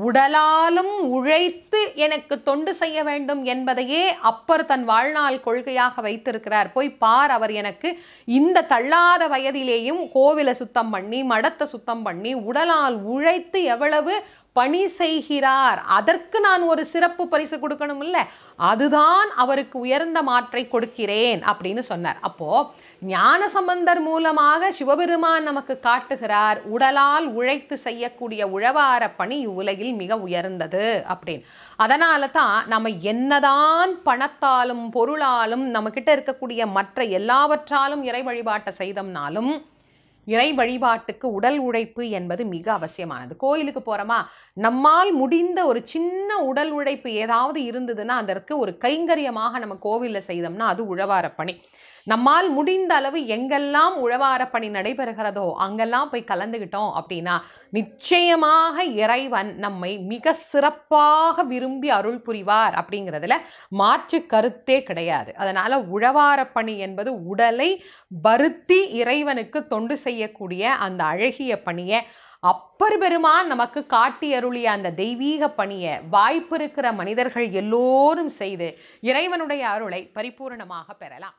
உடலாலும் உழைத்து எனக்கு தொண்டு செய்ய வேண்டும் என்பதையே அப்பர் தன் வாழ்நாள் கொள்கையாக வைத்திருக்கிறார். போய் பார், அவர் எனக்கு இந்த தள்ளாத வயதிலேயும் கோவிலை சுத்தம் பண்ணி மடத்தை சுத்தம் பண்ணி உடலால் உழைத்து எவ்வளவு பணி செய்கிறார், அதற்கு நான் ஒரு சிறப்பு பரிசு கொடுக்கணும் இல்ல, அதுதான் அவருக்கு உயர்ந்த மாற்றை கொடுக்கிறேன் அப்படின்னு சொன்னார். அப்போ ஞானசம்பந்தர் மூலமாக சிவபெருமான் நமக்கு காட்டுகிறார், உடலால் உழைத்து செய்யக்கூடிய உழவார பணி இவ்வுலகில் மிக உயர்ந்தது அப்படின்னு. அதனால தான் நம்ம என்னதான் பணத்தாலும் பொருளாலும் நம்ம கிட்ட இருக்கக்கூடிய மற்ற எல்லாவற்றாலும் இறை வழிபாட்டை செய்தோம்னாலும் இறை வழிபாட்டுக்கு உடல் உழைப்பு என்பது மிக அவசியமானது. கோயிலுக்கு போகிறோமா, நம்மால் முடிந்த ஒரு சின்ன உடல் உழைப்பு ஏதாவது இருந்ததுன்னா அதற்கு ஒரு கைங்கரியமாக நம்ம கோவிலில் செய்தோம்னா அது உழவார பணி. நம்மால் முடிந்த அளவு எங்கெல்லாம் உழவார பணி நடைபெறுகிறதோ அங்கெல்லாம் போய் கலந்துக்கிட்டோம் அப்படின்னா நிச்சயமாக இறைவன் நம்மை மிக சிறப்பாக விரும்பி அருள் புரிவார் அப்படிங்கிறதுல மாற்று கருத்தே கிடையாது. அதனால உழவார பணி என்பது உடலை வருத்தி இறைவனுக்கு தொண்டு செய்யக்கூடிய அந்த அழகிய பணியை அப்பர் பெருமான் நமக்கு காட்டி அருளிய அந்த தெய்வீக பணியை வாய்ப்பு இருக்கிற மனிதர்கள் எல்லோரும் செய்து இறைவனுடைய அருளை பரிபூர்ணமாக பெறலாம்.